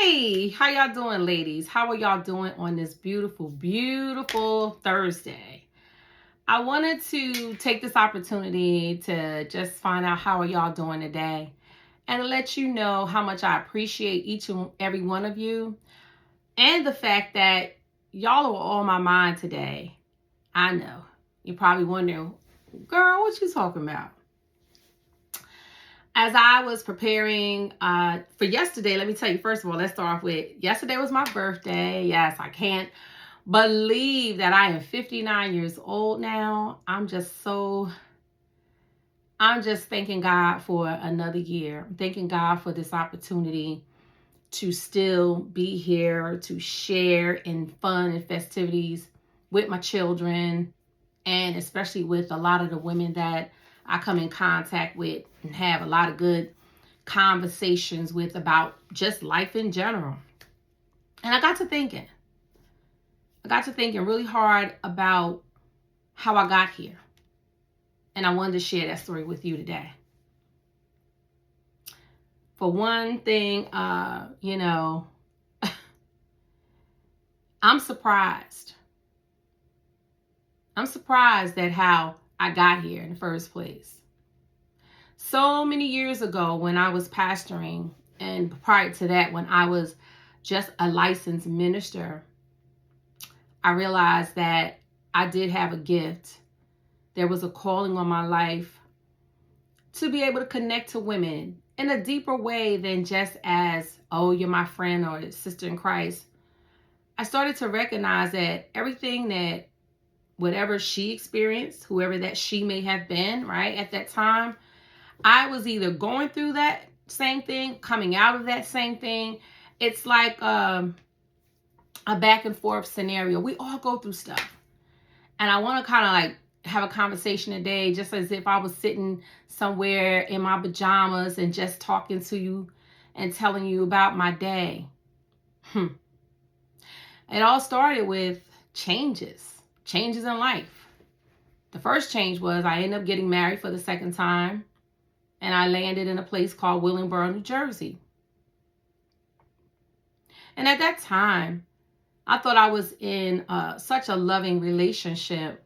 Hey, how y'all doing, ladies? How are y'all doing on this beautiful, beautiful Thursday? I wanted to take this opportunity to just find out how are y'all doing today and let you know how much I appreciate each and every one of you and the fact that y'all are on my mind today. I know. You're probably wondering, girl, what you talking about? As I was preparing for yesterday, let me tell you, first of all, let's start off with yesterday was my birthday. Yes, I can't believe that I am 59 years old now. I'm just thanking God for another year. I'm thanking God for this opportunity to still be here, to share in fun and festivities with my children, and especially with a lot of the women that I come in contact with and have a lot of good conversations with about just life in general. And I got to thinking really hard about how I got here. And I wanted to share that story with you today. For one thing, I'm surprised. I'm surprised at how I got here in the first place. So many years ago when I was pastoring, and prior to that when I was just a licensed minister, I realized that I did have a gift. There was a calling on my life to be able to connect to women in a deeper way than just as, oh, you're my friend or sister in Christ. I started to recognize that everything that whatever she experienced, whoever that she may have been, right, at that time, I was either going through that same thing, coming out of that same thing. It's like a back and forth scenario. We all go through stuff. And I want to kind of like have a conversation today, just as if I was sitting somewhere in my pajamas and just talking to you and telling you about my day. It all started with changes in life. The first change was I ended up getting married for the second time. And I landed in a place called Willingboro, New Jersey. And at that time, I thought I was in such a loving relationship.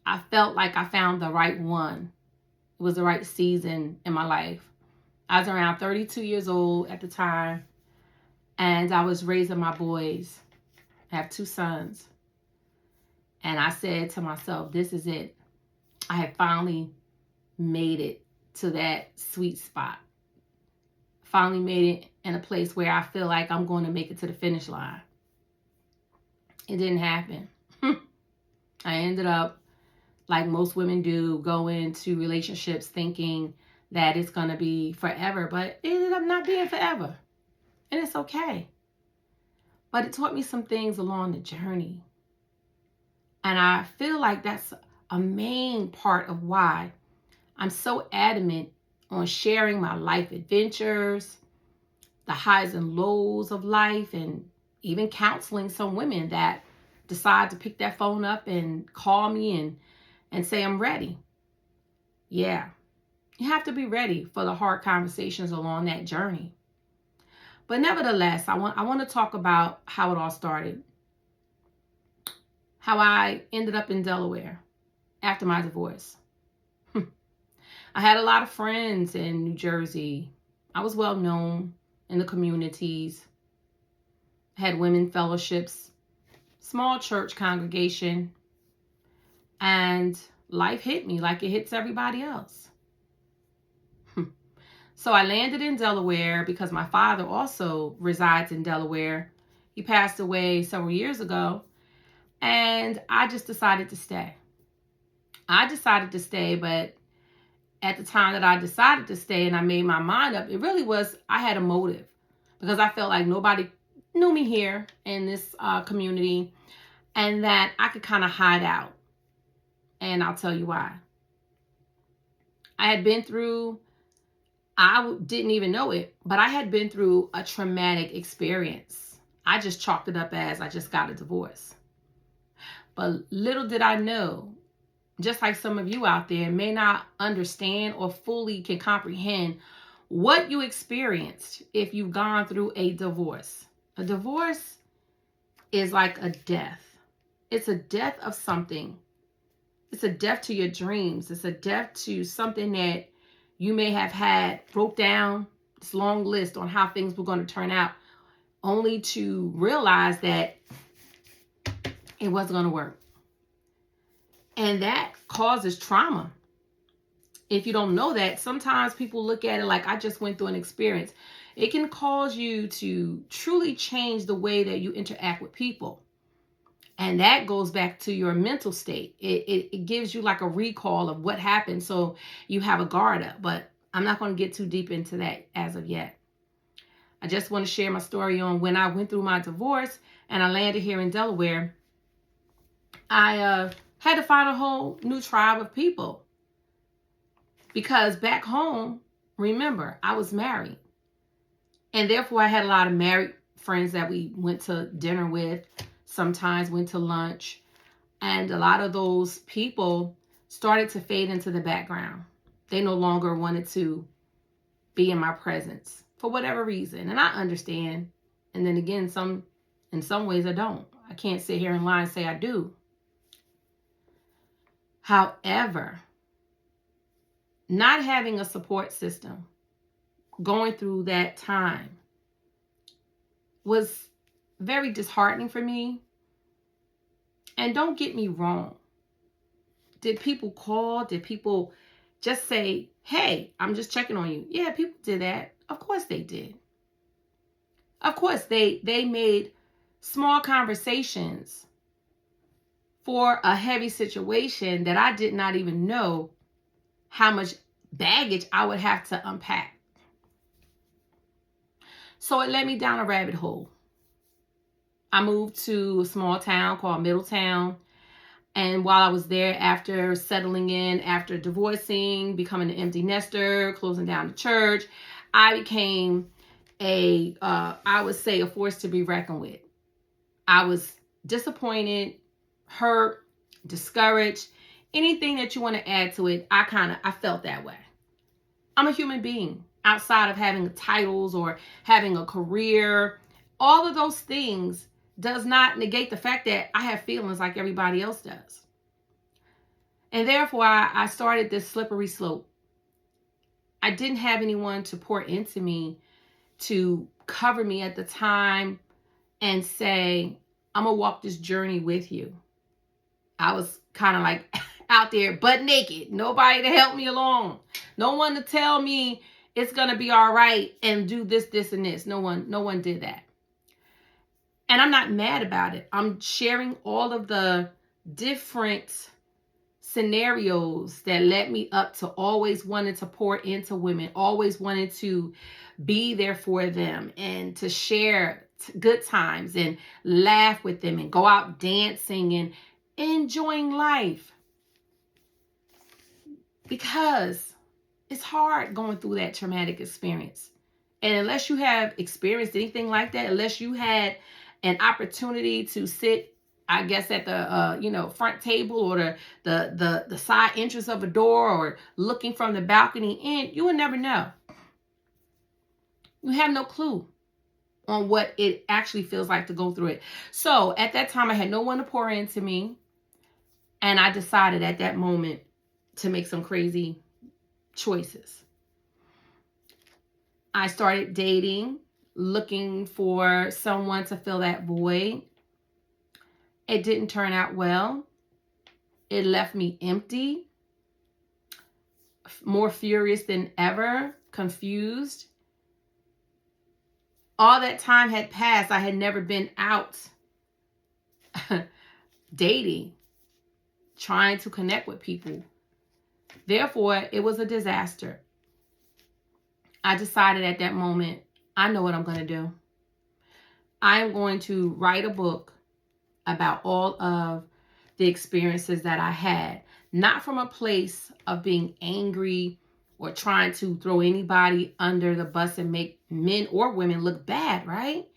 I felt like I found the right one. It was the right season in my life. I was around 32 years old at the time, and I was raising my boys. I have 2 sons. And I said to myself, this is it. I had finally made it to that sweet spot. Finally made it in a place where I feel like I'm going to make it to the finish line. It didn't happen. I ended up, like most women do, go into relationships thinking that it's going to be forever, but it ended up not being forever. And it's okay. But it taught me some things along the journey. And I feel like that's a main part of why I'm so adamant on sharing my life adventures, the highs and lows of life, and even counseling some women that decide to pick that phone up and call me and say, I'm ready. Yeah, you have to be ready for the hard conversations along that journey. But nevertheless, I want to talk about how it all started. How I ended up in Delaware after my divorce. I had a lot of friends in New Jersey. I was well known in the communities. I had women fellowships, small church congregation, and life hit me like it hits everybody else. So I landed in Delaware because my father also resides in Delaware. He passed away several years ago, and I just decided to stay. But at the time that I decided to stay and I made my mind up, it really was, I had a motive because I felt like nobody knew me here in this community and that I could kind of hide out. And I'll tell you why. I had been through, I didn't even know it, but I had been through a traumatic experience. I just chalked it up as I just got a divorce. But little did I know, just like some of you out there may not understand or fully can comprehend what you experienced if you've gone through a divorce. A divorce is like a death. It's a death of something. It's a death to your dreams. It's a death to something that you may have had, wrote down this long list on how things were going to turn out, only to realize that it wasn't going to work. And that causes trauma. If you don't know that, sometimes people look at it like, I just went through an experience. It can cause you to truly change the way that you interact with people. And that goes back to your mental state. It gives you like a recall of what happened, so you have a guard up. But I'm not going to get too deep into that as of yet. I just want to share my story on when I went through my divorce and I landed here in Delaware. I had to find a whole new tribe of people. Because back home, remember, I was married. And therefore, I had a lot of married friends that we went to dinner with, sometimes went to lunch. And a lot of those people started to fade into the background. They no longer wanted to be in my presence for whatever reason. And I understand. And then again, in some ways I don't. I can't sit here and lie and say I do. However, not having a support system, going through that time, was very disheartening for me. And don't get me wrong. Did people call? Did people just say, hey, I'm just checking on you? Yeah, people did that. Of course they did. Of course they made small conversations for a heavy situation that I did not even know how much baggage I would have to unpack. So it led me down a rabbit hole. I moved to a small town called Middletown. And while I was there, after settling in, after divorcing, becoming an empty nester, closing down the church, I became I would say, a force to be reckoned with. I was disappointed, hurt, discouraged. Anything that you want to add to it, I felt that way. I'm a human being outside of having titles or having a career. All of those things does not negate the fact that I have feelings like everybody else does. And therefore, I started this slippery slope. I didn't have anyone to pour into me, to cover me at the time and say, I'm going to walk this journey with you. I was kind of like out there butt naked. Nobody to help me along. No one to tell me it's going to be all right and do this, this, and this. No one did that. And I'm not mad about it. I'm sharing all of the different scenarios that led me up to always wanting to pour into women, always wanted to be there for them and to share good times and laugh with them and go out dancing and enjoying life. Because it's hard going through that traumatic experience. And unless you have experienced anything like that, unless you had an opportunity to sit, I guess, at the front table or the side entrance of a door or looking from the balcony in, you will never know. You have no clue on what it actually feels like to go through it. So at that time, I had no one to pour into me. And I decided at that moment to make some crazy choices. I started dating, looking for someone to fill that void. It didn't turn out well. It left me empty, more furious than ever, confused. All that time had passed. I had never been out dating, trying to connect with people. Therefore, it was a disaster. I decided at that moment, I know what I'm going to do. I am going to write a book about all of the experiences that I had, not from a place of being angry or trying to throw anybody under the bus and make men or women look bad, right?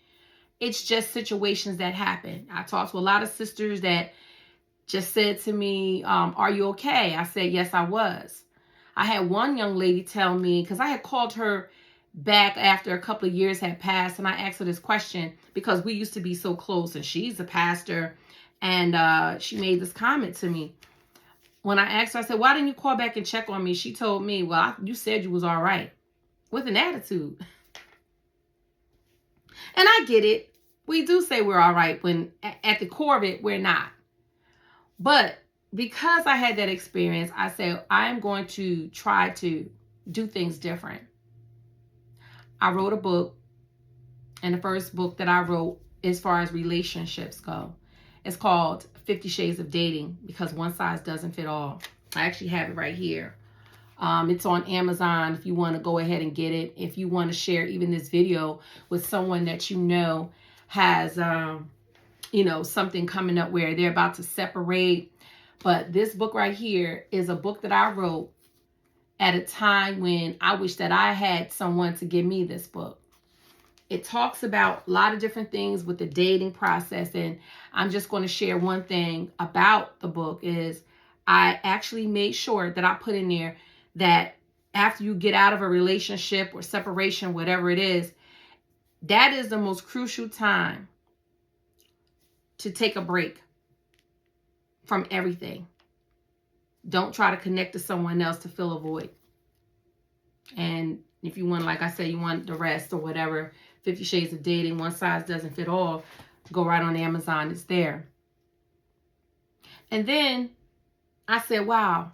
It's just situations that happen. I talked to a lot of sisters that just said to me, are you okay? I said, yes, I was. I had one young lady tell me, because I had called her back after a couple of years had passed, and I asked her this question because we used to be so close, and she's a pastor, and she made this comment to me. When I asked her, I said, why didn't you call back and check on me? She told me, well, you said you was all right, with an attitude. And I get it. We do say we're all right when at the core of it, we're not. But because I had that experience, I said, I'm going to try to do things different. I wrote a book, and the first book that I wrote as far as relationships go, it's called 50 Shades of Dating, because one size doesn't fit all. I actually have it right here. It's on Amazon if you want to go ahead and get it. If you want to share even this video with someone that you know has, something coming up where they're about to separate. But this book right here is a book that I wrote at a time when I wish that I had someone to give me this book. It talks about a lot of different things with the dating process. And I'm just going to share one thing about the book is I actually made sure that I put in there that after you get out of a relationship or separation, whatever it is, that is the most crucial time to take a break from everything. Don't try to connect to someone else to fill a void. And if you want, like I said, you want the rest or whatever, 50 Shades of Dating, one size doesn't fit all, go right on Amazon. It's there. And then I said, wow,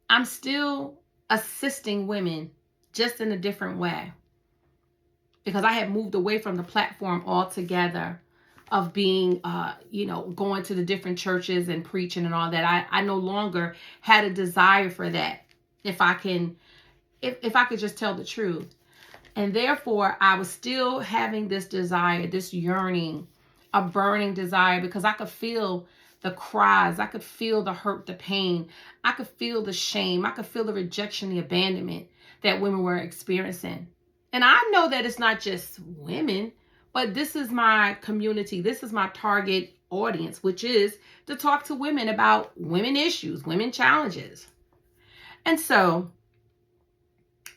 I'm still assisting women just in a different way, because I had moved away from the platform altogether of being, going to the different churches and preaching and all that. I no longer had a desire for that. If I could just tell the truth. And therefore, I was still having this desire, this yearning, a burning desire, because I could feel the cries. I could feel the hurt, the pain. I could feel the shame. I could feel the rejection, the abandonment that women were experiencing. And I know that it's not just women, but this is my community. This is my target audience, which is to talk to women about women issues, women challenges. And so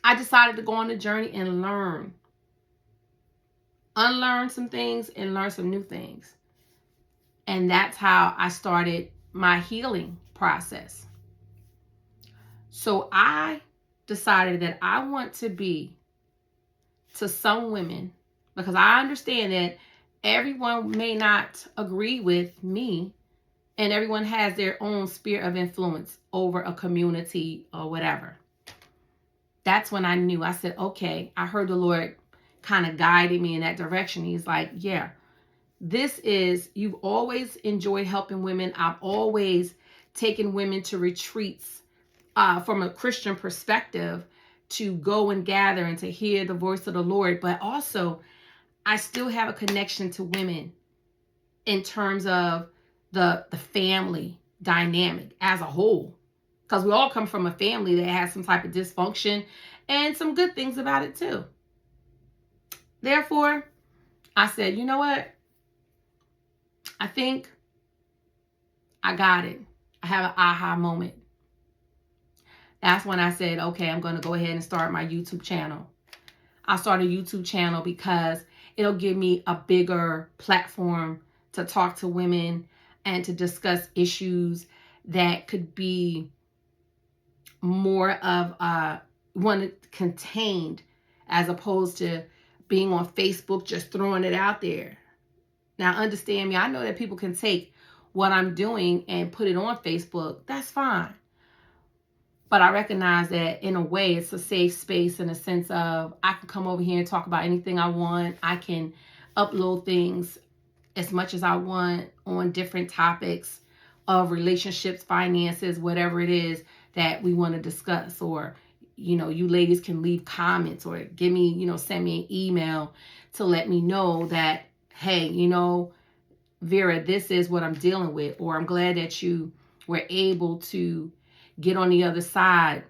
I decided to go on a journey and unlearn some things and learn some new things. And that's how I started my healing process. So I decided that I want to be to some women, because I understand that everyone may not agree with me, and everyone has their own sphere of influence over a community or whatever. That's when I knew. I said, okay, I heard the Lord kind of guiding me in that direction. He's like, yeah, you've always enjoyed helping women. I've always taken women to retreats from a Christian perspective to go and gather and to hear the voice of the Lord. But also, I still have a connection to women in terms of the family dynamic as a whole. Because we all come from a family that has some type of dysfunction and some good things about it too. Therefore, I said, you know what? I think I got it. I have an aha moment. That's when I said, okay, I'm going to go ahead and start my YouTube channel. I started a YouTube channel because it'll give me a bigger platform to talk to women and to discuss issues that could be more of one contained, as opposed to being on Facebook just throwing it out there. Now understand me, I know that people can take what I'm doing and put it on Facebook. That's fine. But I recognize that in a way it's a safe space, in a sense of I can come over here and talk about anything I want. I can upload things as much as I want on different topics of relationships, finances, whatever it is that we want to discuss. Or, you ladies can leave comments or give me, send me an email to let me know that, hey, Vera, this is what I'm dealing with. Or I'm glad that you were able to get on the other side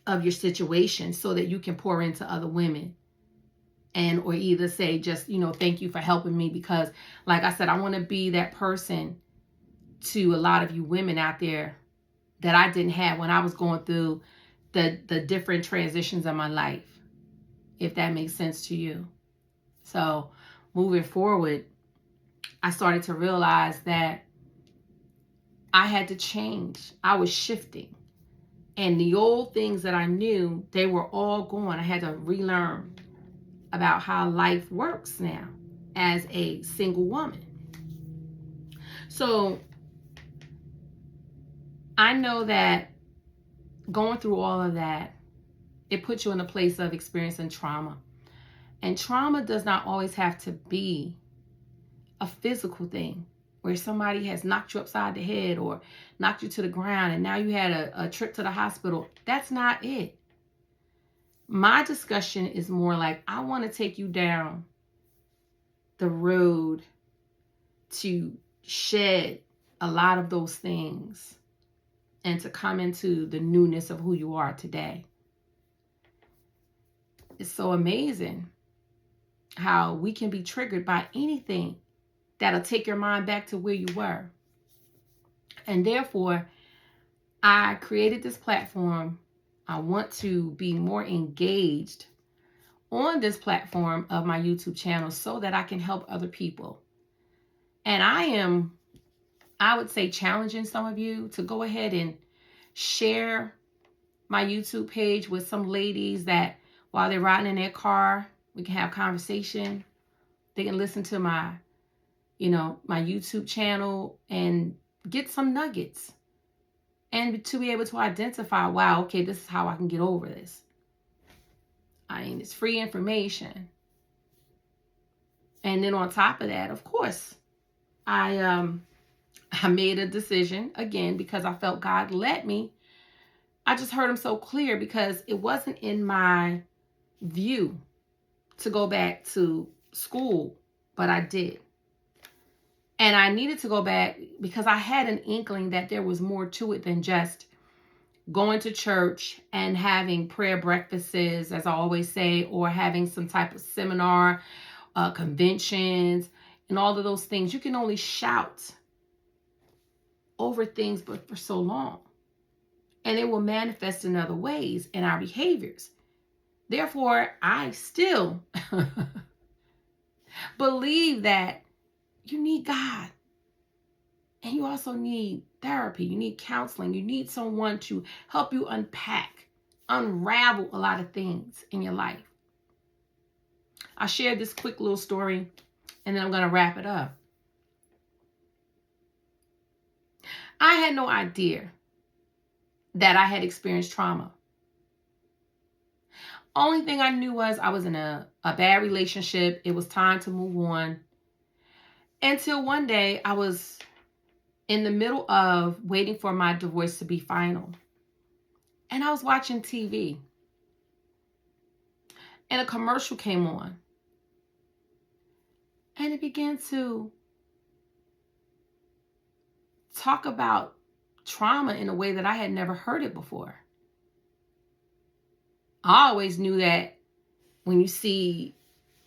of your situation so that you can pour into other women. Or either say just, thank you for helping me, because like I said, I want to be that person to a lot of you women out there that I didn't have when I was going through the different transitions of my life, if that makes sense to you. So moving forward, I started to realize that I had to change. I was shifting. And the old things that I knew, they were all gone. I had to relearn about how life works now as a single woman. So I know that going through all of that, it puts you in a place of experiencing trauma. And trauma does not always have to be a physical thing where somebody has knocked you upside the head or knocked you to the ground and now you had a trip to the hospital. That's not it. My discussion is more like, I want to take you down the road to shed a lot of those things and to come into the newness of who you are today. It's so amazing how we can be triggered by anything that'll take your mind back to where you were. And therefore, I created this platform. I want to be more engaged on this platform of my YouTube channel so that I can help other people. And I would say, challenging some of you to go ahead and share my YouTube page with some ladies that while they're riding in their car, we can have conversation. They can listen to my YouTube channel and get some nuggets. And to be able to identify, wow, okay, this is how I can get over this. I mean, it's free information. And then on top of that, of course, I made a decision, again, because I felt God led me. I just heard him so clear because it wasn't in my view to go back to school, but I did. And I needed to go back because I had an inkling that there was more to it than just going to church and having prayer breakfasts, as I always say, or having some type of seminar, conventions, and all of those things. You can only shout over things but for so long. And it will manifest in other ways in our behaviors. Therefore, I still believe that you need God. And you also need therapy. You need counseling. You need someone to help you unravel a lot of things in your life. I'll share this quick little story and then I'm going to wrap it up. I had no idea that I had experienced trauma. Only thing I knew was I was in a bad relationship. It was time to move on. Until one day I was in the middle of waiting for my divorce to be final. And I was watching TV. And a commercial came on. And it began to talk about trauma in a way that I had never heard it before. I always knew that when you see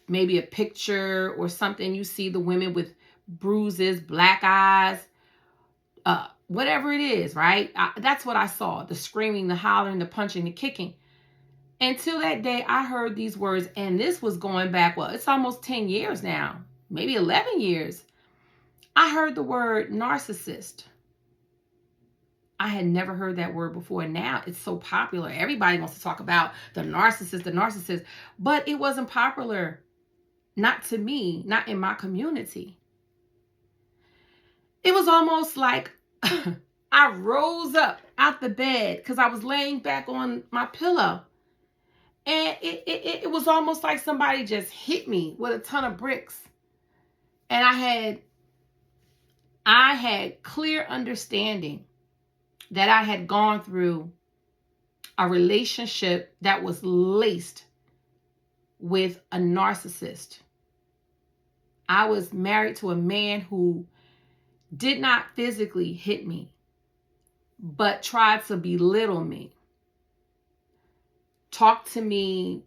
maybe a picture or something, you see the women with bruises, black eyes, whatever it is, right? That's what I saw. The screaming, the hollering, the punching, the kicking. Until that day, I heard these words, and this was going back, well, it's almost 10 years now, maybe 11 years. I heard the word narcissist. I had never heard that word before. Now it's so popular. Everybody wants to talk about the narcissist, but it wasn't popular. Not to me, not in my community. It was almost like I rose up out the bed because I was laying back on my pillow. And it was almost like somebody just hit me with a ton of bricks. And I had clear understanding that I had gone through a relationship that was laced with a narcissist. I was married to a man who did not physically hit me, but tried to belittle me. Talked to me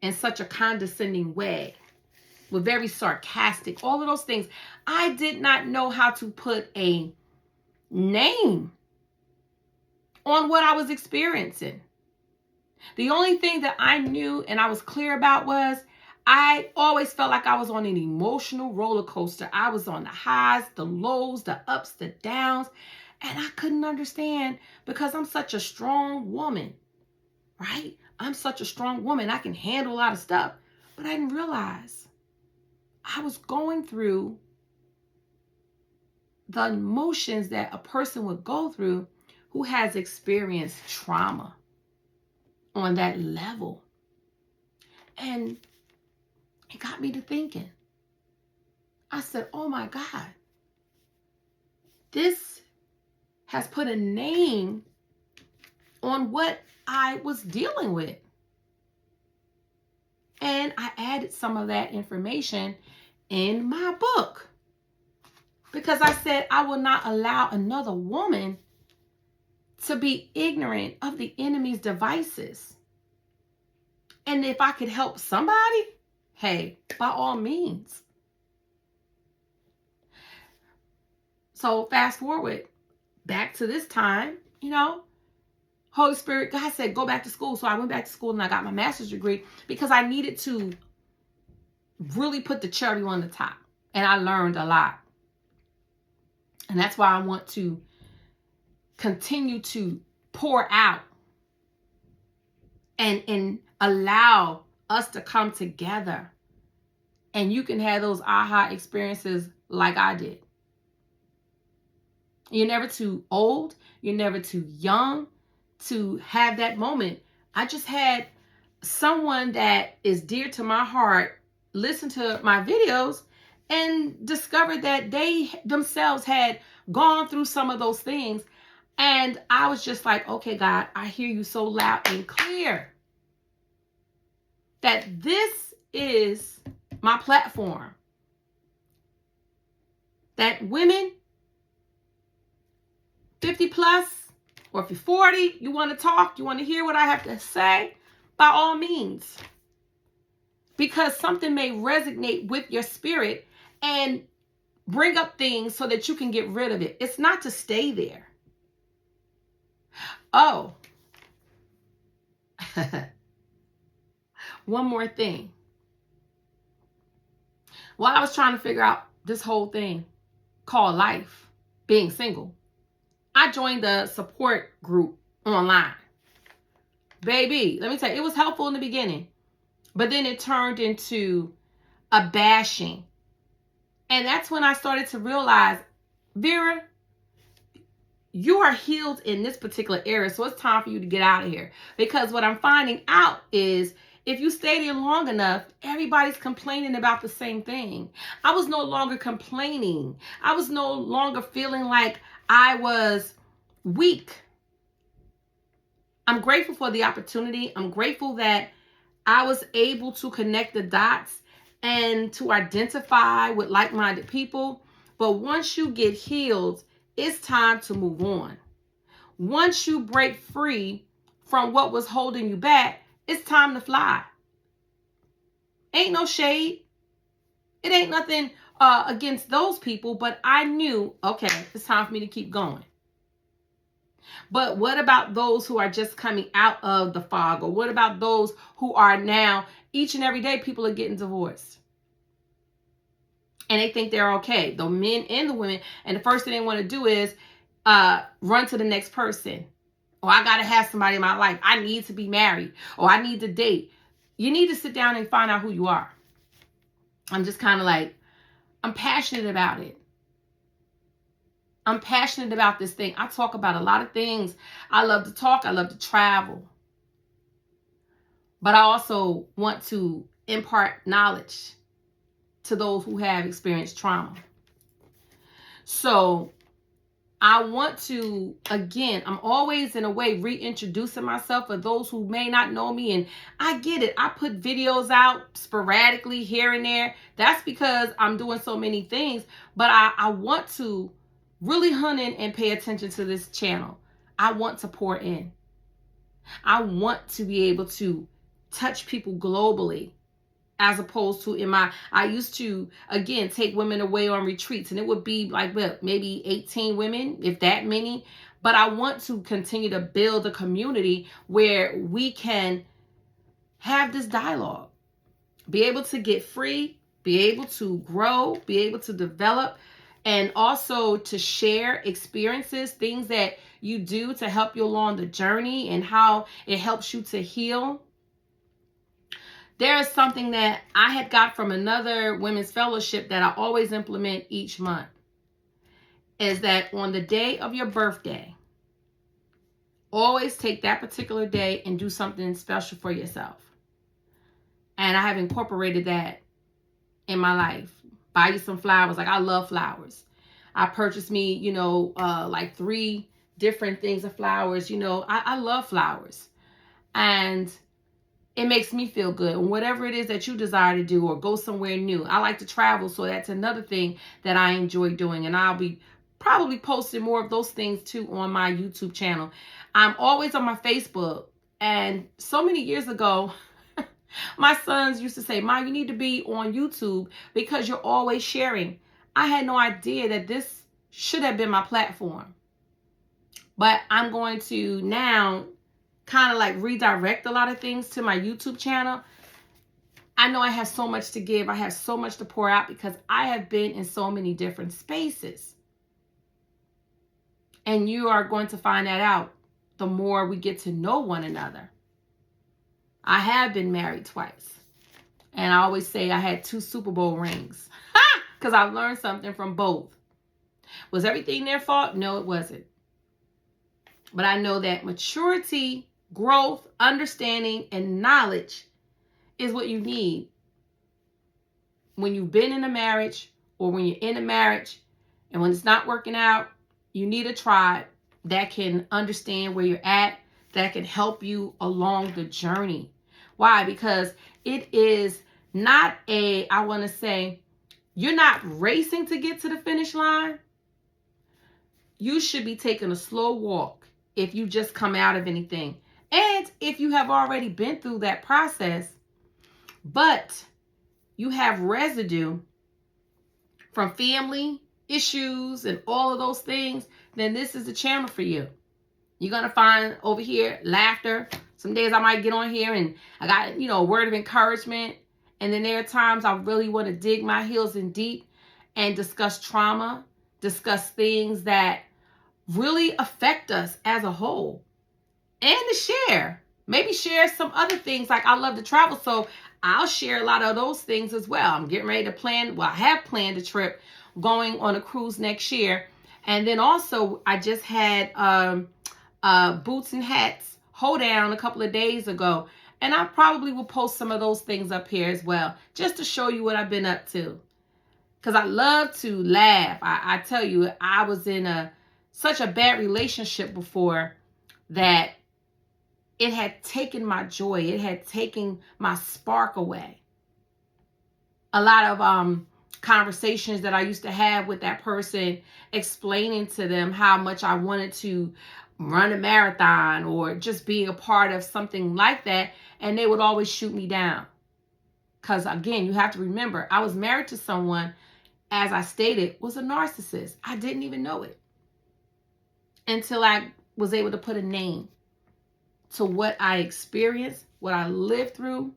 in such a condescending way, were very sarcastic, all of those things. I did not know how to put a name on what I was experiencing. The only thing that I knew and I was clear about was I always felt like I was on an emotional roller coaster. I was on the highs, the lows, the ups, the downs, and I couldn't understand because I'm such a strong woman, right? I'm such a strong woman. I can handle a lot of stuff, but I didn't realize I was going through the emotions that a person would go through who has experienced trauma on that level. And it got me to thinking. I said, oh my God, this has put a name on what I was dealing with. And I added some of that information in my book because I said I will not allow another woman to be ignorant of the enemy's devices. And if I could help somebody, hey, by all means. So fast forward back to this time, Holy Spirit, God said, go back to school. So I went back to school and I got my master's degree because I needed to really put the cherry on the top. And I learned a lot. And that's why I want to continue to pour out and allow us to come together. And you can have those aha experiences like I did. You're never too old. You're never too young to have that moment. I just had someone that is dear to my heart listen to my videos and discovered that they themselves had gone through some of those things. And I was just like, okay, God, I hear you so loud and clear that this is my platform. That women 50 plus, or if you're 40, you want to talk, you want to hear what I have to say, by all means. Because something may resonate with your spirit and bring up things so that you can get rid of it. It's not to stay there. Oh. One more thing. While I was trying to figure out this whole thing called life, being single, I joined the support group online. Baby, let me tell you, it was helpful in the beginning, but then it turned into a bashing. And that's when I started to realize, Vera, you are healed in this particular area, so it's time for you to get out of here. Because what I'm finding out is if you stay there long enough, everybody's complaining about the same thing. I was no longer complaining. I was no longer feeling like I was weak. I'm grateful for the opportunity. I'm grateful that I was able to connect the dots and to identify with like-minded people. But once you get healed, it's time to move on. Once you break free from what was holding you back, it's time to fly. Ain't no shade. It ain't nothing against those people, but I knew, okay, it's time for me to keep going. But what about those who are just coming out of the fog? Or what about those who are now, each and every day, people are getting divorced. And they think they're okay, the men and the women. And the first thing they want to do is run to the next person. Or I got to have somebody in my life. I need to be married. Or I need to date. You need to sit down and find out who you are. I'm just kind of like, I'm passionate about it. I'm passionate about this thing. I talk about a lot of things. I love to talk. I love to travel. But I also want to impart knowledge to those who have experienced trauma. So I want to, again, I'm always in a way reintroducing myself for those who may not know me. And I get it. I put videos out sporadically here and there. That's because I'm doing so many things. But I want to really hunt in and pay attention to this channel. I want to pour in. I want to be able to touch people globally. As opposed to I used to, again, take women away on retreats. And it would be like, well, maybe 18 women, if that many. But I want to continue to build a community where we can have this dialogue, be able to get free, be able to grow, be able to develop, and also to share experiences, things that you do to help you along the journey and how it helps you to heal. There is something that I had got from another women's fellowship that I always implement each month, is that on the day of your birthday, always take that particular day and do something special for yourself. And I have incorporated that in my life. Buy you some flowers. Like, I love flowers. I purchased me, like 3 different things of flowers. I love flowers. And it makes me feel good. And whatever it is that you desire to do, or go somewhere new. I like to travel, so that's another thing that I enjoy doing. And I'll be probably posting more of those things too on my YouTube channel. I'm always on my Facebook. And so many years ago, my sons used to say, "Ma, you need to be on YouTube because you're always sharing." I had no idea that this should have been my platform. But I'm going to now kind of like redirect a lot of things to my YouTube channel. I know I have so much to give. I have so much to pour out because I have been in so many different spaces. And you are going to find that out the more we get to know one another. I have been married twice. And I always say I had 2 Super Bowl rings. Because I learned something from both. Was everything their fault? No, it wasn't. But I know that maturity, growth, understanding, and knowledge is what you need when you've been in a marriage, or when you're in a marriage, and when it's not working out. You need a tribe that can understand where you're at, that can help you along the journey. Why? Because it is not you're not racing to get to the finish line. You should be taking a slow walk if you just come out of anything. And if you have already been through that process, but you have residue from family issues and all of those things, then this is the channel for you. You're going to find over here laughter. Some days I might get on here and I got, a word of encouragement. And then there are times I really want to dig my heels in deep and discuss trauma, discuss things that really affect us as a whole. And to share. Maybe share some other things. Like, I love to travel, so I'll share a lot of those things as well. I'm getting ready to I have planned a trip going on a cruise next year. And then also, I just had Boots and Hats hoedown a couple of days ago. And I probably will post some of those things up here as well, just to show you what I've been up to. Because I love to laugh. I tell you, I was in such a bad relationship before that it had taken my joy. It had taken my spark away. A lot of conversations that I used to have with that person, explaining to them how much I wanted to run a marathon or just being a part of something like that. And they would always shoot me down. Because again, you have to remember, I was married to someone, as I stated, was a narcissist. I didn't even know it until I was able to put a name to what I experienced, what I lived through,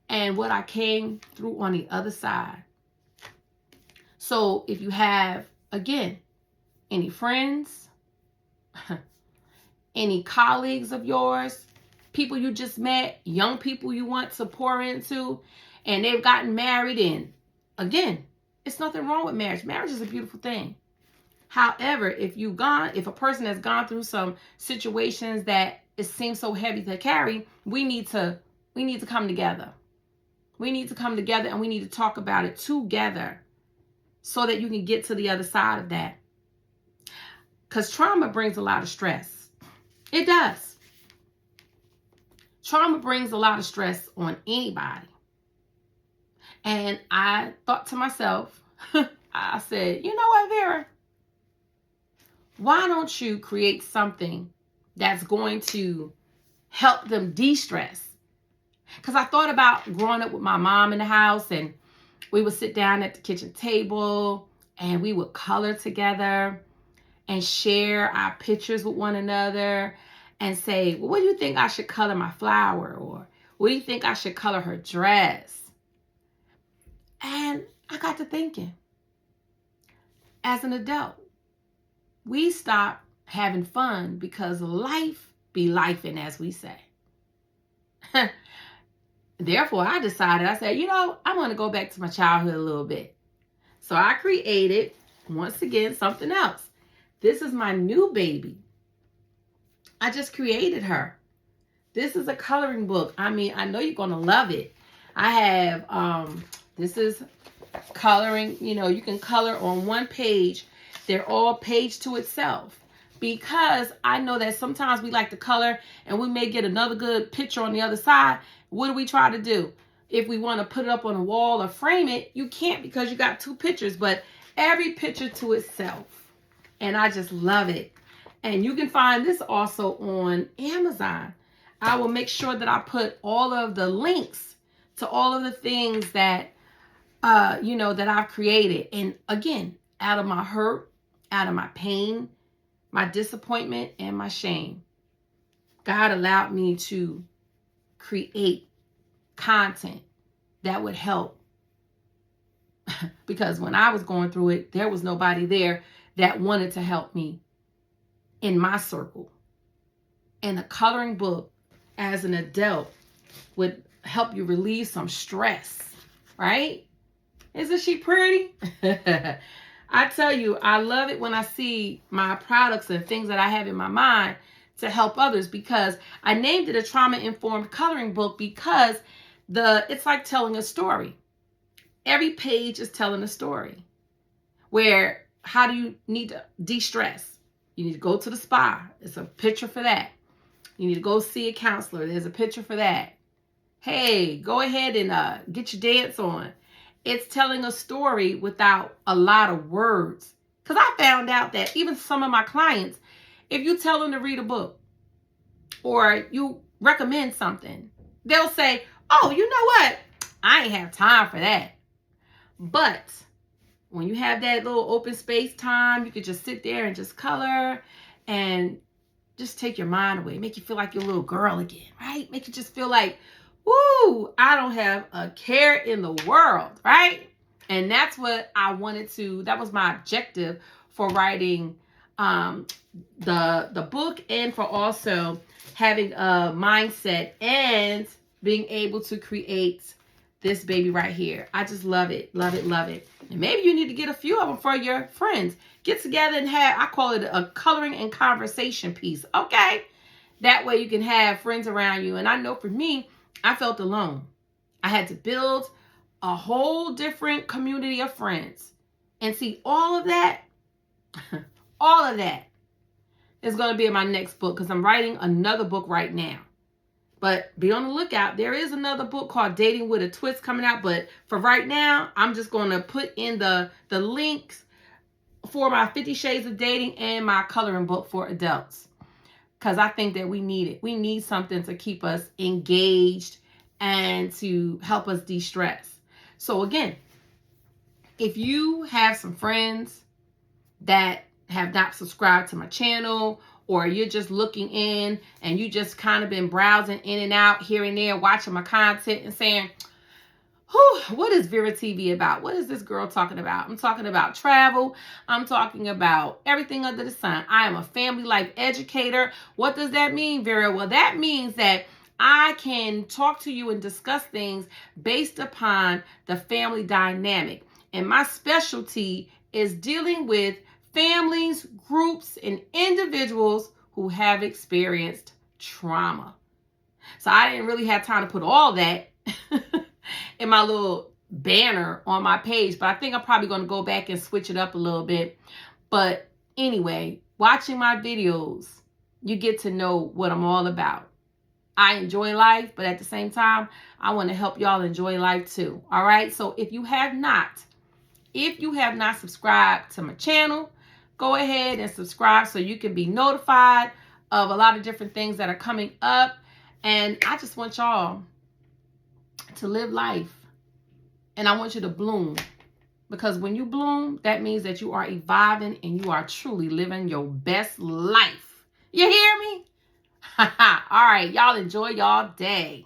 and what I came through on the other side. So if you have, again, any friends, any colleagues of yours, people you just met, young people you want to pour into, and they've gotten married, and again, it's nothing wrong with marriage. Marriage is a beautiful thing. However, if a person has gone through some situations that it seems so heavy to carry, we need to come together. We need to come together and we need to talk about it together so that you can get to the other side of that. Because trauma brings a lot of stress. It does. Trauma brings a lot of stress on anybody. And I thought to myself, I said, you know what, Vera? Why don't you create something that's going to help them de-stress? Because I thought about growing up with my mom in the house, and we would sit down at the kitchen table and we would color together and share our pictures with one another and say, well, what do you think I should color my flower? Or what do you think I should color her dress? And I got to thinking, as an adult, we stop having fun because life be lifing, as we say. Therefore, I decided, I said, I want to go back to my childhood a little bit. So I created, once again, something else. This is my new baby. I just created her. This is a coloring book. I mean, I know you're going to love it. I have, this is coloring, you can color on one page. They're all page to itself. Because I know that sometimes we like to color and we may get another good picture on the other side. What do we try to do? If we want to put it up on a wall or frame it, you can't because you got two pictures, but every picture to itself. And I just love it. And you can find this also on Amazon. I will make sure that I put all of the links to all of the things that, that I've created. And again, out of my hurt, out of my pain, my disappointment, and my shame, God allowed me to create content that would help. Because when I was going through it, there was nobody there that wanted to help me in my circle. And a coloring book as an adult would help you relieve some stress, right? Isn't she pretty? I tell you, I love it when I see my products and things that I have in my mind to help others, because I named it a trauma-informed coloring book because it's like telling a story. Every page is telling a story. Where, how do you need to de-stress? You need to go to the spa. It's a picture for that. You need to go see a counselor. There's a picture for that. Hey, go ahead and get your dance on. It's telling a story without a lot of words. Because I found out that even some of my clients, if you tell them to read a book or you recommend something, they'll say, oh, you know what? I ain't have time for that. But when you have that little open space time, you could just sit there and just color and just take your mind away. Make you feel like you're a little girl again, right? Make you just feel like, woo, I don't have a care in the world, right? And that's what I wanted to, that was my objective for writing the book, and for also having a mindset and being able to create this baby right here. I just love it, love it, love it. And maybe you need to get a few of them for your friends. Get together and have, I call it a coloring and conversation piece, okay? That way you can have friends around you. And I know for me, I felt alone. I had to build a whole different community of friends. And see, all of that is going to be in my next book, because I'm writing another book right now. But be on the lookout. There is another book called Dating with a Twist coming out. But for right now, I'm just going to put in the links for my 50 Shades of Dating and my coloring book for adults. Because I think that we need it. We need something to keep us engaged and to help us de-stress. So again, if you have some friends that have not subscribed to my channel, or you're just looking in and you just kind of been browsing in and out here and there, watching my content and saying, what is Vera TV about? What is this girl talking about? I'm talking about travel. I'm talking about everything under the sun. I am a family life educator. What does that mean, Vera? Well, that means that I can talk to you and discuss things based upon the family dynamic. And my specialty is dealing with families, groups, and individuals who have experienced trauma. So I didn't really have time to put all that in my little banner on my page, but I think I'm probably going to go back and switch it up a little bit. But anyway, watching my videos, you get to know what I'm all about. I enjoy life, but at the same time, I want to help y'all enjoy life too. All right. So if you have not subscribed to my channel, go ahead and subscribe so you can be notified of a lot of different things that are coming up. And I just want y'all to live life. And I want you to bloom. Because when you bloom, that means that you are evolving and you are truly living your best life. You hear me? All right, y'all enjoy y'all day.